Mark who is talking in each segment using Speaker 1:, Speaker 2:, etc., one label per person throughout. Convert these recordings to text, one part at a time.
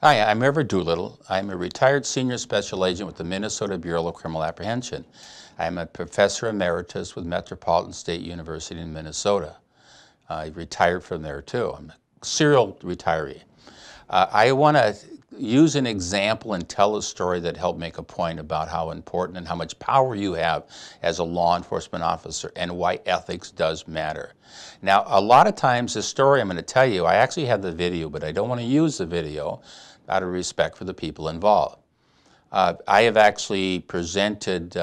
Speaker 1: Hi, I'm Reverend Doolittle. I'm a retired senior special agent with the Minnesota Bureau of Criminal Apprehension. I'm a professor emeritus with Metropolitan State University in Minnesota. I retired from there too. I'm a serial retiree. I want to use an example and tell a story that helped make a point about how important and how much power you have as a law enforcement officer and why ethics does matter. Now, a lot of times the story I'm going to tell you, I actually have the video, but I don't want to use the video out of respect for the people involved. I have actually presented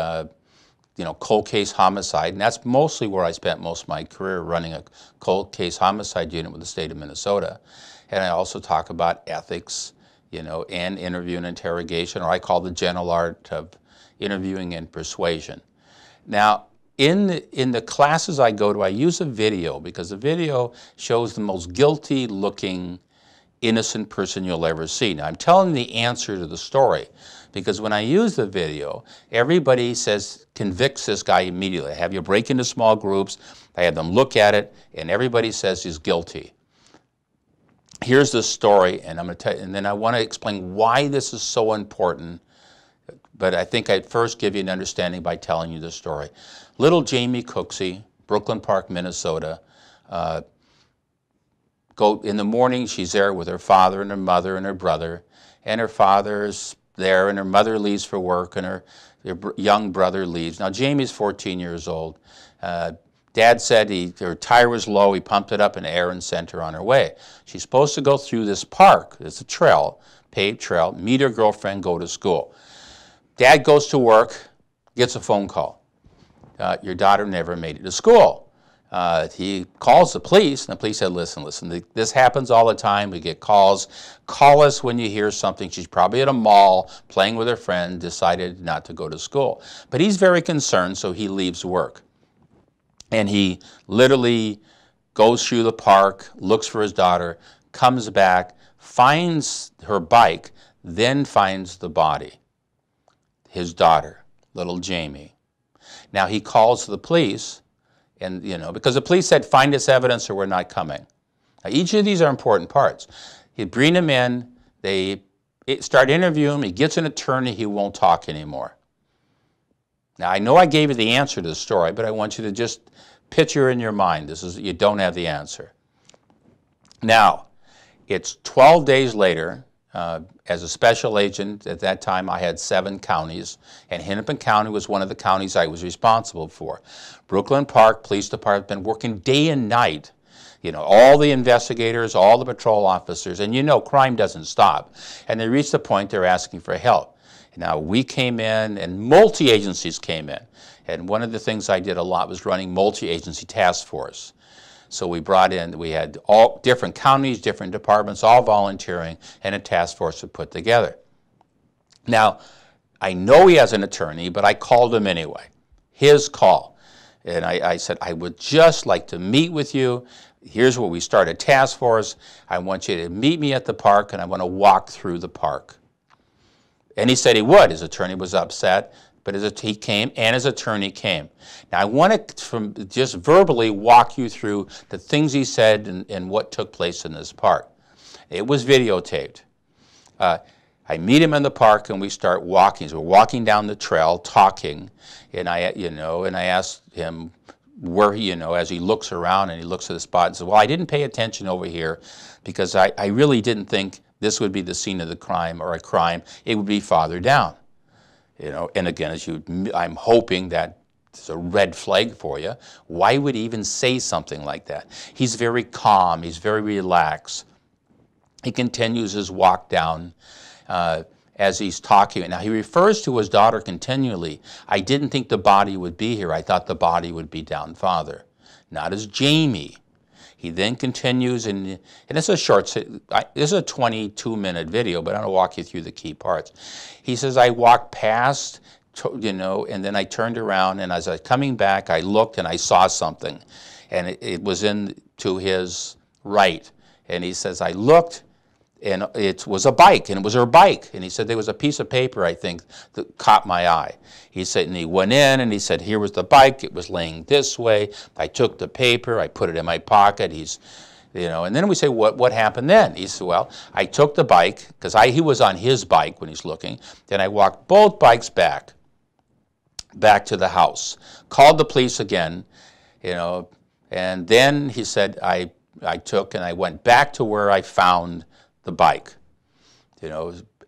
Speaker 1: cold case homicide, and that's mostly where I spent most of my career, running a cold case homicide unit with the state of Minnesota. And I also talk about ethics, and interview and interrogation, or I call the general art of interviewing and persuasion. Now, in the classes I go to, I use a video because the video shows the most guilty looking innocent person you'll ever see. Now, I'm telling the answer to the story because when I use the video, everybody convicts this guy immediately. I have you break into small groups, I have them look at it, and everybody says he's guilty. Here's the story, and I'm going to tell you, and then I want to explain why this is so important, but I think I'd first give you an understanding by telling you the story. Little Jamie Cooksey, Brooklyn Park, Minnesota, in the morning, she's there with her father and her mother and her brother, and her father's there, and her mother leaves for work, and her young brother leaves. Now, Jamie's 14 years old. Dad said her tire was low, he pumped it up in air and sent her on her way. She's supposed to go through this park, it's a trail, paved trail, meet her girlfriend, go to school. Dad goes to work, gets a phone call. Your daughter never made it to school. He calls the police, and the police said, listen, this happens all the time. We get calls. Call us when you hear something. She's probably at a mall playing with her friend, decided not to go to school. But he's very concerned, so he leaves work. And he literally goes through the park, looks for his daughter, comes back, finds her bike, then finds the body, his daughter, little Jamie. Now he calls the police. And, because the police said, find us evidence or we're not coming. Now, each of these are important parts. You bring him in, they start interviewing him, he gets an attorney, he won't talk anymore. Now, I know I gave you the answer to the story, but I want you to just picture in your mind, you don't have the answer. Now, it's 12 days later. As a special agent, at that time I had 7 counties, and Hennepin County was one of the counties I was responsible for. Brooklyn Park Police Department has been working day and night. All the investigators, all the patrol officers, and crime doesn't stop. And they reached the point they're asking for help. Now, we came in, and multi-agencies came in. And one of the things I did a lot was running multi-agency task force. So we had all different counties, different departments, all volunteering, and a task force to put together. Now, I know he has an attorney, but I called him anyway. His call. And I said, I would just like to meet with you. Here's where we start a task force. I want you to meet me at the park, and I want to walk through the park. And he said he would. His attorney was upset. But he came, and his attorney came. Now, I want to just verbally walk you through the things he said and what took place in this park. It was videotaped. I meet him in the park, and we start walking. So we're walking down the trail, talking, and I asked him where as he looks around and he looks at the spot and says, well, I didn't pay attention over here because I really didn't think this would be the scene of the crime or a crime. It would be farther down. And again, I'm hoping that it's a red flag for you. Why would he even say something like that? He's very calm. He's very relaxed. He continues his walk down as he's talking. Now, he refers to his daughter continually. I didn't think the body would be here. I thought the body would be down farther. Not as Jamie. He then continues, and it's a short, this is a 22-minute video, but I'm going to walk you through the key parts. He says, I walked past, and then I turned around, and as I was coming back, I looked and I saw something, and it was to his right. And he says, I looked, and it was a bike, and it was her bike. And he said, there was a piece of paper, I think, that caught my eye. He said, and he went in, and he said, here was the bike. It was laying this way. I took the paper. I put it in my pocket. And then we say, what happened then? He said, well, I took the bike, because he was on his bike when he's looking. Then I walked both bikes back to the house, called the police again, and then he said, I took and I went back to where I found the bike,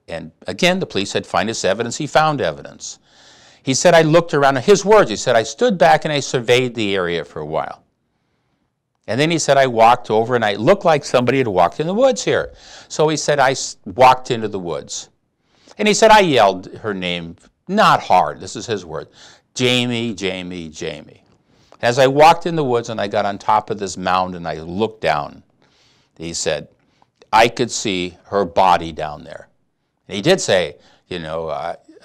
Speaker 1: and again, the police said, find us evidence. He found evidence. He said, I looked around, his words, he said, I stood back and I surveyed the area for a while. And then he said, I walked over and I looked like somebody had walked in the woods here. So he said, I walked into the woods. And he said, I yelled her name, not hard, this is his word, Jamie, Jamie, Jamie. As I walked in the woods and I got on top of this mound and I looked down, he said, I could see her body down there. And he did say,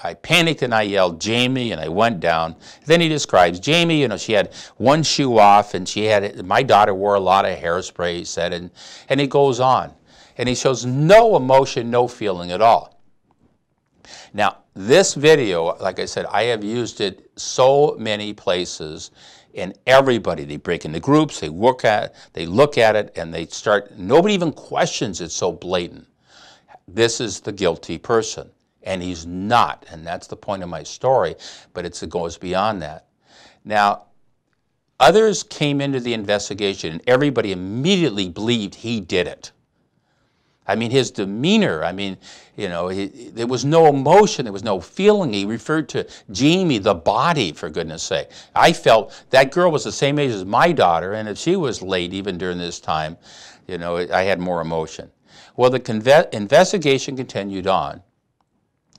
Speaker 1: I panicked and I yelled, Jamie, and I went down. Then he describes Jamie, she had one shoe off, and my daughter wore a lot of hairspray, he said, and he goes on. And he shows no emotion, no feeling at all. Now, this video, like I said, I have used it so many places, and everybody, they break into groups, they look at it, and nobody even questions it, so blatant. This is the guilty person. And he's not, and that's the point of my story, but it goes beyond that. Now, others came into the investigation, and everybody immediately believed he did it. I mean, his demeanor, there was no emotion, there was no feeling. He referred to Jamie, the body, for goodness sake. I felt that girl was the same age as my daughter, and if she was late even during this time, I had more emotion. Well, the investigation continued on.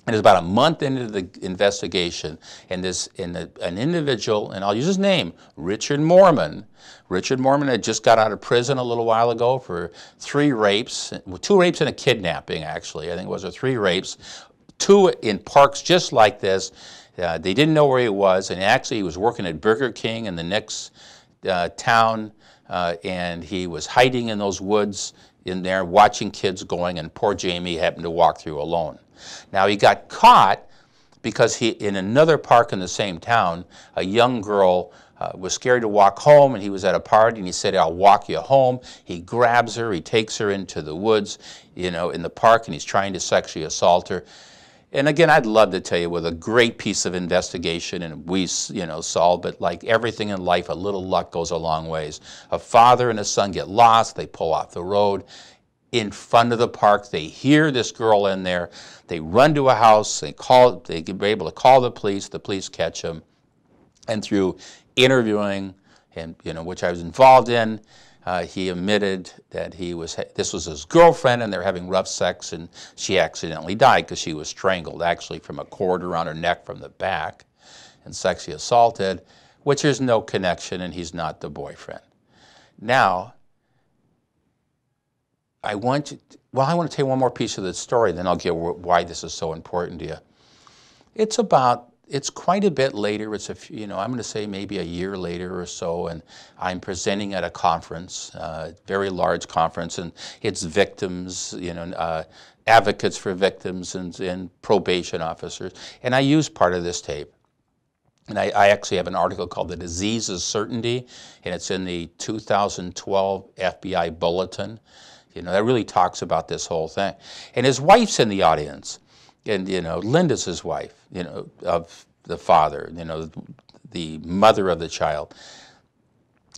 Speaker 1: And it was about a month into the investigation, and an individual, and I'll use his name, Richard Mormon. Richard Mormon had just got out of prison a little while ago for 3 rapes, 2 rapes and a kidnapping, actually. I think it was 3 rapes, 2 in parks just like this. They didn't know where he was, and actually he was working at Burger King in the next town, and he was hiding in those woods in there watching kids going, and poor Jamie happened to walk through alone. Now, he got caught because in another park in the same town, a young girl was scared to walk home, and he was at a party, and he said, I'll walk you home. He grabs her, he takes her into the woods, in the park, and he's trying to sexually assault her. And again, I'd love to tell you with a great piece of investigation, and we, solved, but like everything in life, a little luck goes a long ways. A father and a son get lost, they pull off the road. In front of the park, they hear this girl in there, they run to a house, they were able to call the police catch him, and through interviewing, and which I was involved in, he admitted that this was his girlfriend, and they're having rough sex, and she accidentally died because she was strangled, actually from a cord around her neck from the back, and sexually assaulted, which there's no connection, and he's not the boyfriend. Now, I want to tell you one more piece of the story, then I'll get why this is so important to you. It's quite a bit later. It's I'm going to say maybe a year later or so, and I'm presenting at a conference, very large conference, and it's victims, advocates for victims and probation officers, and I use part of this tape. And I actually have an article called "The Disease is Certainty," and it's in the 2012 FBI Bulletin. That really talks about this whole thing. And his wife's in the audience. And, Linda's his wife, of the father, the mother of the child.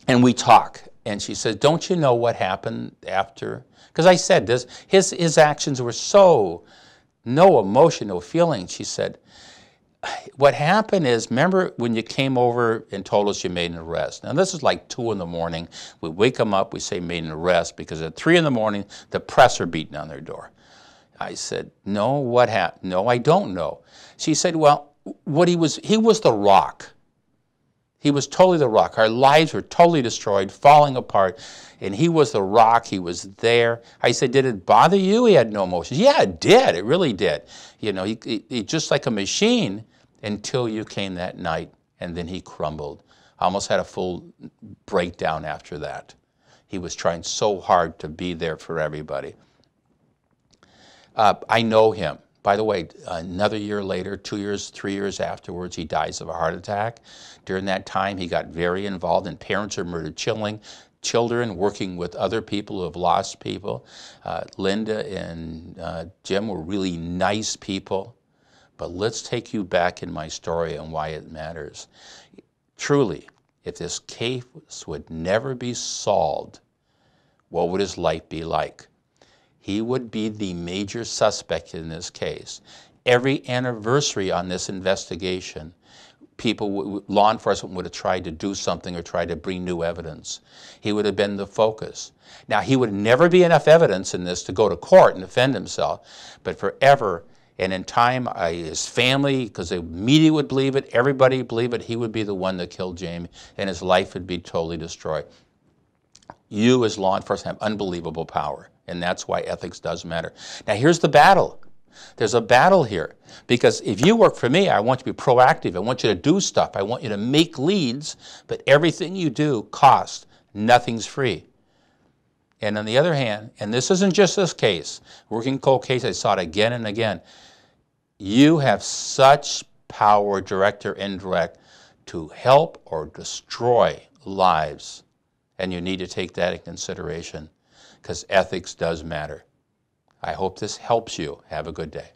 Speaker 1: And we talk. And she says, don't you know what happened after? Because I said this, his actions were so, no emotion, no feeling. She said, what happened is, remember when you came over and told us you made an arrest? Now, this is like 2 in the morning. We wake them up, we say made an arrest, because at 3 in the morning, the press are beating on their door. I said, no, what happened? No, I don't know. She said, well, he was the rock. He was totally the rock. Our lives were totally destroyed, falling apart, and he was the rock. He was there. I said, did it bother you? He had no emotions. Yeah, it did. It really did. He just like a machine until you came that night, and then he crumbled. I almost had a full breakdown after that. He was trying so hard to be there for everybody. I know him. By the way, another year later, 2 years, 3 years afterwards, he dies of a heart attack. During that time, he got very involved in Parents Are Murdered Chilling, children, working with other people who have lost people. Linda and Jim were really nice people. But let's take you back in my story and why it matters. Truly, if this case would never be solved, what would his life be like? He would be the major suspect in this case. Every anniversary on this investigation, law enforcement would have tried to do something or tried to bring new evidence. He would have been the focus. Now, he would never be enough evidence in this to go to court and defend himself, but forever, and in time, his family, because the media would believe it, everybody would believe it, he would be the one that killed Jamie, and his life would be totally destroyed. You, as law enforcement, have unbelievable power, and that's why ethics does matter. Now, here's the battle. There's a battle here, because if you work for me, I want you to be proactive. I want you to do stuff. I want you to make leads, but everything you do costs. Nothing's free. And on the other hand, and this isn't just this case, working cold case, I saw it again and again, you have such power, direct or indirect, to help or destroy lives. And you need to take that in consideration, because ethics does matter. I hope this helps you. Have a good day.